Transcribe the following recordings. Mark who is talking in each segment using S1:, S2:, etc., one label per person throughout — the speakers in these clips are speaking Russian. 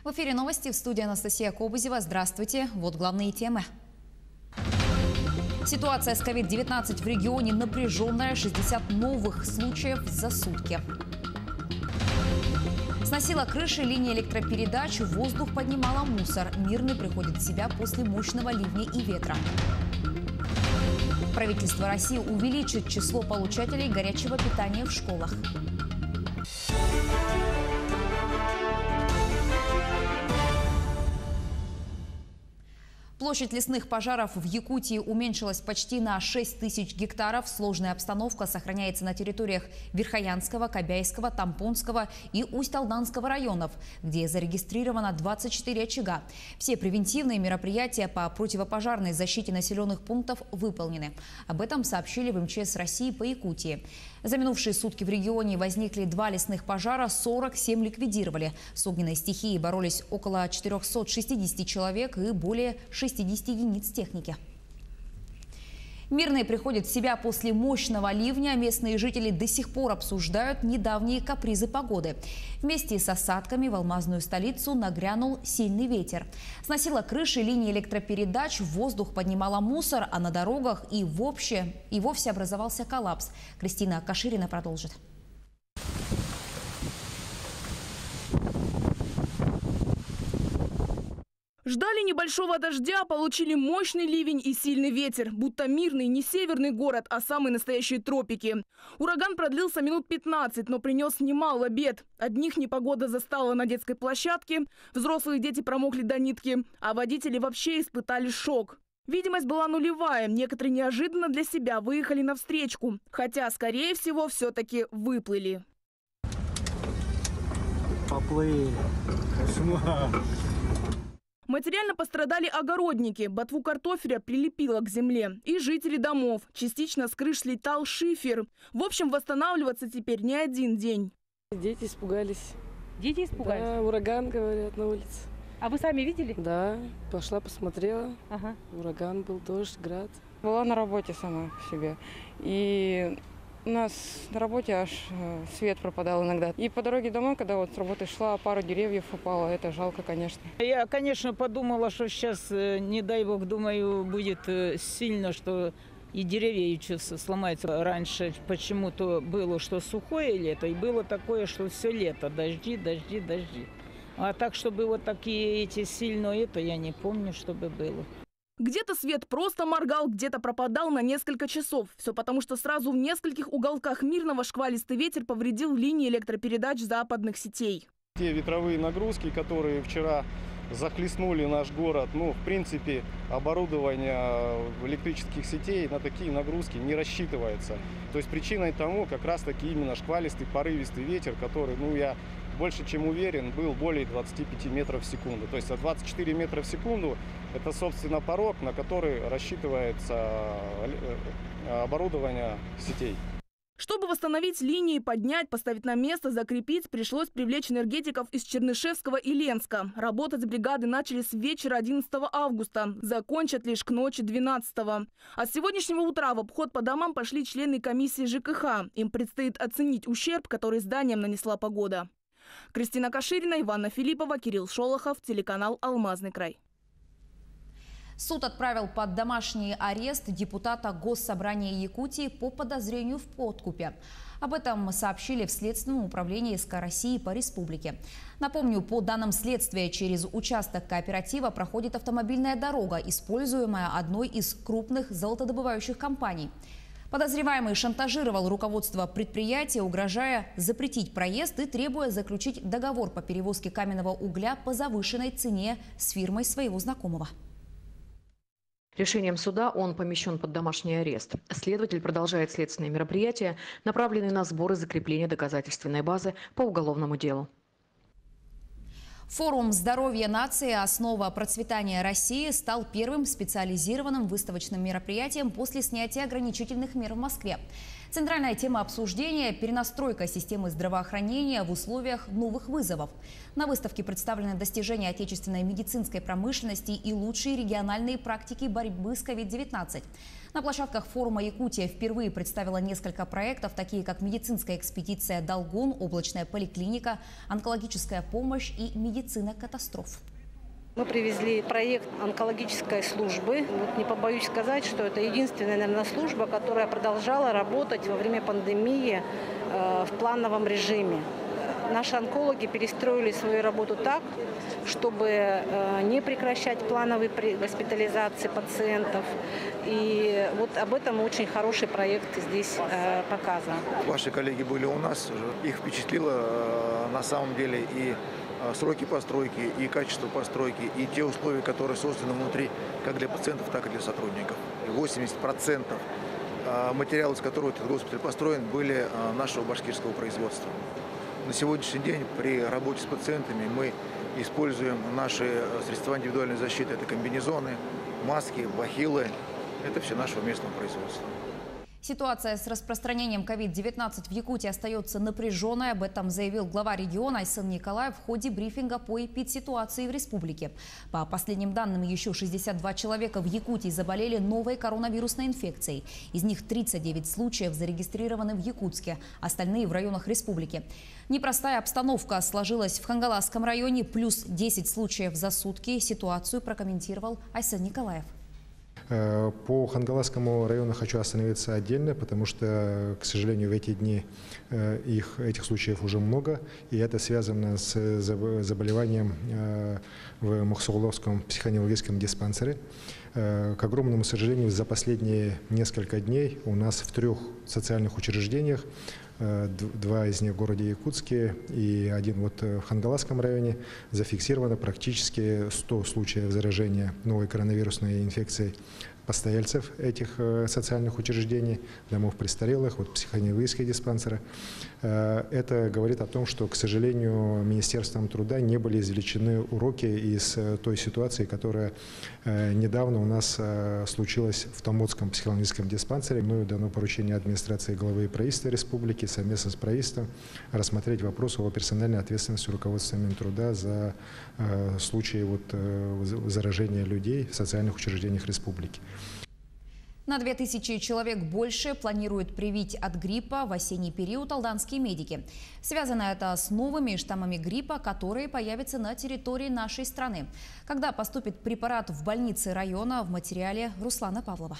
S1: В эфире новости, в студии Анастасия Кобызева. Здравствуйте. Вот главные темы. Ситуация с COVID-19 в регионе напряженная. 60 новых случаев за сутки. Сносила крыши, линии электропередач, в воздух поднимала мусор. Мирный приходит в себя после мощного ливня и ветра. Правительство России увеличит число получателей горячего питания в школах. Площадь лесных пожаров в Якутии уменьшилась почти на 6 тысяч гектаров. Сложная обстановка сохраняется на территориях Верхоянского, Кобяйского, Тампонского и Усть-Алданского районов, где зарегистрировано 24 очага. Все превентивные мероприятия по противопожарной защите населенных пунктов выполнены. Об этом сообщили в МЧС России по Якутии. За минувшие сутки в регионе возникли 2 лесных пожара, 47 ликвидировали. С огненной стихией боролись около 460 человек и более 60 единиц техники. Мирные приходят в себя после мощного ливня. Местные жители до сих пор обсуждают недавние капризы погоды. Вместе с осадками в алмазную столицу нагрянул сильный ветер. Сносила крыши, линии электропередач, в воздух поднимала мусор, а на дорогах и вовсе образовался коллапс. Кристина Каширина продолжит.
S2: Ждали небольшого дождя, получили мощный ливень и сильный ветер. Будто Мирный не северный город, а самые настоящие тропики. Ураган продлился минут 15, но принес немало бед. Одних непогода застала на детской площадке, взрослые дети промокли до нитки, а водители вообще испытали шок. Видимость была нулевая, некоторые неожиданно для себя выехали на встречку, хотя, скорее всего, все-таки выплыли.
S3: Поплыли. Кошмар.
S2: Материально пострадали огородники. Ботву картофеля прилепило к земле. И жители домов. Частично с крыш слетал шифер. В общем, восстанавливаться теперь не один день.
S4: Дети испугались.
S5: Дети испугались?
S4: Да, ураган, говорят, на улице.
S5: А вы сами видели?
S4: Да, пошла посмотрела.
S5: Ага.
S4: Ураган был, дождь, град.
S6: Была на работе сама по себе. И у нас на работе аж свет пропадал иногда. И по дороге домой, когда вот с работы шла, пару деревьев упало. Это жалко, конечно.
S7: Я, конечно, подумала, что сейчас, не дай бог, думаю, будет сильно, что и деревья еще сломаются. Раньше почему-то было, что сухое лето, и было такое, что все лето. Дожди, дожди, дожди. А так, чтобы вот такие эти сильные, это я не помню, чтобы было.
S2: Где-то свет просто моргал, где-то пропадал на несколько часов. Все потому, что сразу в нескольких уголках Мирного шквалистый ветер повредил линии электропередач западных сетей.
S8: Те ветровые нагрузки, которые вчера захлестнули наш город, в принципе, оборудование электрических сетей на такие нагрузки не рассчитывается. То есть причиной тому как раз-таки именно шквалистый, порывистый ветер, который, я больше чем уверен, был более 25 метров в секунду. То есть 24 метра в секунду – это, собственно, порог, на который рассчитывается оборудование сетей.
S2: Чтобы восстановить линии, поднять, поставить на место, закрепить, пришлось привлечь энергетиков из Чернышевского и Ленска. Работать бригады начали с вечера 11 августа. Закончат лишь к ночи 12-го. А с сегодняшнего утра в обход по домам пошли члены комиссии ЖКХ. Им предстоит оценить ущерб, который зданиям нанесла погода. Кристина Каширина, Иванна Филиппова, Кирилл Шолохов, телеканал «Алмазный край».
S1: Суд отправил под домашний арест депутата Госсобрания Якутии по подозрению в подкупе. Об этом сообщили в Следственном управлении СК России по республике. Напомню, по данным следствия, через участок кооператива проходит автомобильная дорога, используемая одной из крупных золотодобывающих компаний. Подозреваемый шантажировал руководство предприятия, угрожая запретить проезд и требуя заключить договор по перевозке каменного угля по завышенной цене с фирмой своего знакомого.
S9: Решением суда он помещен под домашний арест. Следователь продолжает следственные мероприятия, направленные на сбор и закрепление доказательственной базы по уголовному делу.
S1: Форум «Здоровье нации. Основа процветания России» стал первым специализированным выставочным мероприятием после снятия ограничительных мер в Москве. Центральная тема обсуждения – перенастройка системы здравоохранения в условиях новых вызовов. На выставке представлены достижения отечественной медицинской промышленности и лучшие региональные практики борьбы с COVID-19. На площадках форума Якутия впервые представила несколько проектов, такие как медицинская экспедиция «Долгун», облачная поликлиника, онкологическая помощь и медицина катастроф.
S10: Мы привезли проект онкологической службы. Вот не побоюсь сказать, что это единственная, наверное, служба, которая продолжала работать во время пандемии в плановом режиме. Наши онкологи перестроили свою работу так, чтобы не прекращать плановые госпитализации пациентов. И вот об этом очень хороший проект здесь показан.
S11: Ваши коллеги были у нас, их впечатлило на самом деле и сроки постройки, и качество постройки, и те условия, которые созданы внутри, как для пациентов, так и для сотрудников. 80% материалов, из которых этот госпиталь построен, были нашего башкирского производства. На сегодняшний день при работе с пациентами мы используем наши средства индивидуальной защиты. Это комбинезоны, маски, бахилы. Это все нашего местного производства.
S1: Ситуация с распространением COVID-19 в Якутии остается напряженной. Об этом заявил глава региона Айсан Николаев в ходе брифинга по эпидситуации в республике. По последним данным, еще 62 человека в Якутии заболели новой коронавирусной инфекцией. Из них 39 случаев зарегистрированы в Якутске, остальные в районах республики. Непростая обстановка сложилась в Хангаласском районе, плюс 10 случаев за сутки. Ситуацию прокомментировал Айсан Николаев.
S12: По Хангаласскому району хочу остановиться отдельно, потому что, к сожалению, в эти дни этих случаев уже много, и это связано с заболеванием в Мухсогловском психоневрологическом диспансере. К огромному сожалению, за последние несколько дней у нас в 3 социальных учреждениях, 2 из них в городе Якутске и 1 вот в Хангаласском районе, зафиксировано практически 100 случаев заражения новой коронавирусной инфекцией постояльцев этих социальных учреждений, домов престарелых, вот психоневрологических диспансеров. Это говорит о том, что, к сожалению, Министерством труда не были извлечены уроки из той ситуации, которая недавно у нас случилась в Томутском психоневрологическом диспансере. Мною дано поручение администрации главы правительства республики совместно с правительством рассмотреть вопрос о персональной ответственности руководства Минтруда за случаи заражения людей в социальных учреждениях республики.
S1: На 2000 человек больше планируют привить от гриппа в осенний период алданские медики. Связано это с новыми штаммами гриппа, которые появятся на территории нашей страны. Когда поступит препарат в больницы района, в материале Руслана Павлова.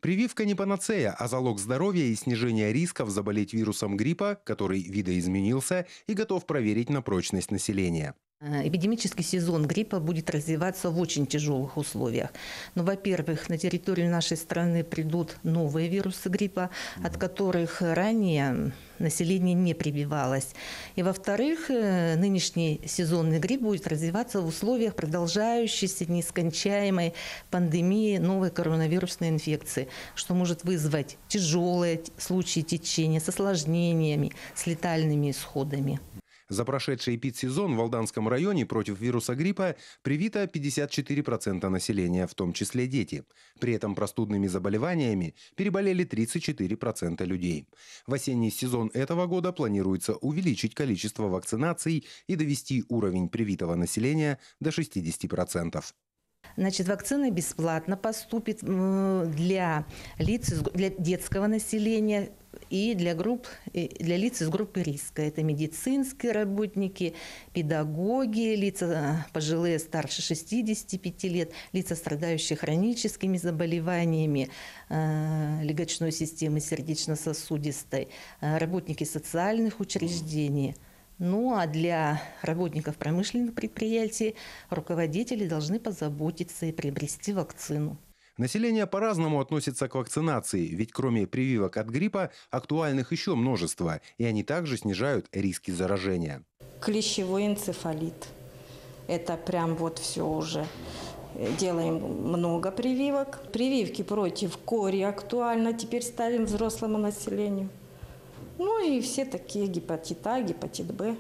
S13: Прививка не панацея, а залог здоровья и снижения рисков заболеть вирусом гриппа, который видоизменился и готов проверить на прочность населения.
S14: Эпидемический сезон гриппа будет развиваться в очень тяжелых условиях. Но, во-первых, на территорию нашей страны придут новые вирусы гриппа, от которых ранее население не прививалось. И, во-вторых, нынешний сезонный грипп будет развиваться в условиях продолжающейся нескончаемой пандемии новой коронавирусной инфекции, что может вызвать тяжелые случаи течения с осложнениями, с летальными исходами.
S13: За прошедший эпидсезон в Алданском районе против вируса гриппа привито 54% населения, в том числе дети. При этом простудными заболеваниями переболели 34% людей. В осенний сезон этого года планируется увеличить количество вакцинаций и довести уровень привитого населения до 60%.
S14: Значит, вакцина бесплатно поступит для детского населения и для лиц из группы риска. Это медицинские работники, педагоги, лица пожилые старше 65 лет, лица, страдающие хроническими заболеваниями легочной системы сердечно-сосудистой, работники социальных учреждений. Ну а для работников промышленных предприятий руководители должны позаботиться и приобрести вакцину.
S13: Население по-разному относится к вакцинации, ведь кроме прививок от гриппа актуальных еще множество, и они также снижают риски заражения.
S15: Клещевой энцефалит. Это прям вот все уже. Делаем много прививок. Прививки против кори актуально теперь ставим взрослому населению. Ну и все такие гепатит А, гепатит Б.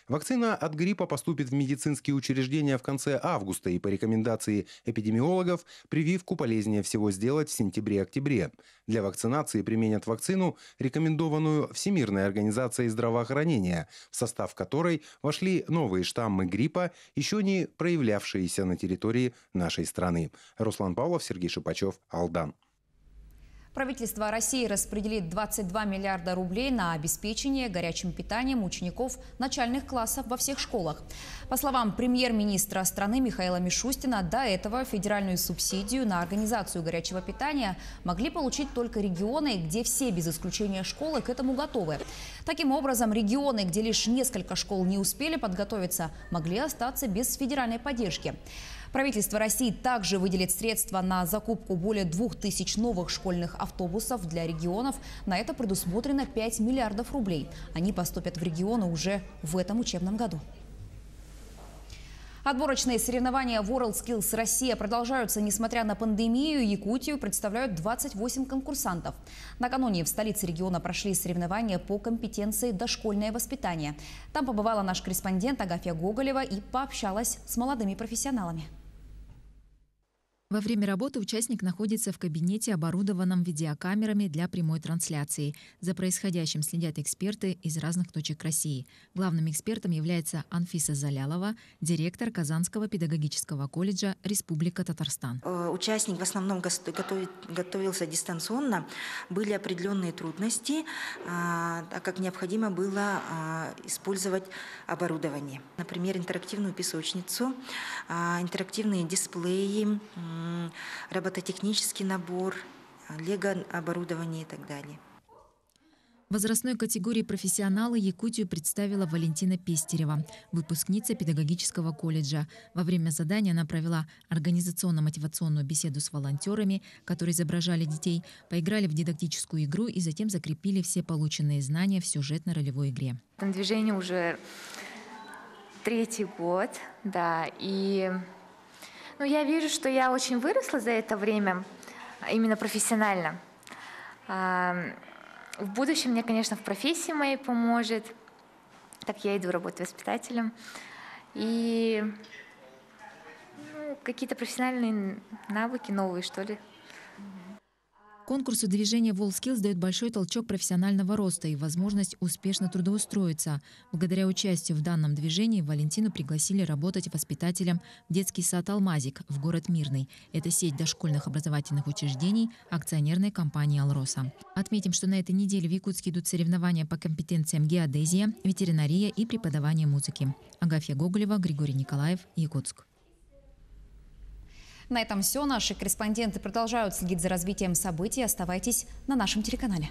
S13: Вакцина от гриппа поступит в медицинские учреждения в конце августа, и по рекомендации эпидемиологов прививку полезнее всего сделать в сентябре-октябре. Для вакцинации применят вакцину, рекомендованную Всемирной организацией здравоохранения, в состав которой вошли новые штаммы гриппа, еще не проявлявшиеся на территории нашей страны. Руслан Павлов, Сергей Шипачев, Алдан.
S1: Правительство России распределит 22 миллиарда рублей на обеспечение горячим питанием учеников начальных классов во всех школах. По словам премьер-министра страны Михаила Мишустина, до этого федеральную субсидию на организацию горячего питания могли получить только регионы, где все без исключения школы к этому готовы. Таким образом, регионы, где лишь несколько школ не успели подготовиться, могли остаться без федеральной поддержки. Правительство России также выделит средства на закупку более 2000 новых школьных автобусов для регионов. На это предусмотрено 5 миллиардов рублей. Они поступят в регионы уже в этом учебном году. Отборочные соревнования WorldSkills Россия продолжаются. Несмотря на пандемию, Якутию представляют 28 конкурсантов. Накануне в столице региона прошли соревнования по компетенции «Дошкольное воспитание». Там побывала наш корреспондент Агафья Гоголева и пообщалась с молодыми профессионалами.
S16: Во время работы участник находится в кабинете, оборудованном видеокамерами для прямой трансляции. За происходящим следят эксперты из разных точек России. Главным экспертом является Анфиса Залялова, директор Казанского педагогического колледжа «Республика Татарстан».
S17: Участник в основном готовился дистанционно. Были определенные трудности, так как необходимо было использовать оборудование. Например, интерактивную песочницу, интерактивные дисплеи, робототехнический набор, лего-оборудование и так далее.
S16: В возрастной категории профессионалы Якутию представила Валентина Пестерева, выпускница педагогического колледжа. Во время задания она провела организационно-мотивационную беседу с волонтерами, которые изображали детей, поиграли в дидактическую игру и затем закрепили все полученные знания в сюжетно-ролевой игре.
S18: Движение уже 3-й год, да, и я вижу, что я очень выросла за это время, именно профессионально. В будущем мне, конечно, в профессии моей поможет. Так я иду работать воспитателем. И какие-то профессиональные навыки новые, что ли.
S16: Конкурсу движения WorldSkills дает большой толчок профессионального роста и возможность успешно трудоустроиться. Благодаря участию в данном движении Валентину пригласили работать воспитателем в детский сад «Алмазик» в город Мирный. Это сеть дошкольных образовательных учреждений акционерной компании «Алроса». Отметим, что на этой неделе в Якутске идут соревнования по компетенциям геодезия, ветеринария и преподавание музыки. Агафья Гоголева, Григорий Николаев, Якутск.
S1: На этом все. Наши корреспонденты продолжают следить за развитием событий. Оставайтесь на нашем телеканале.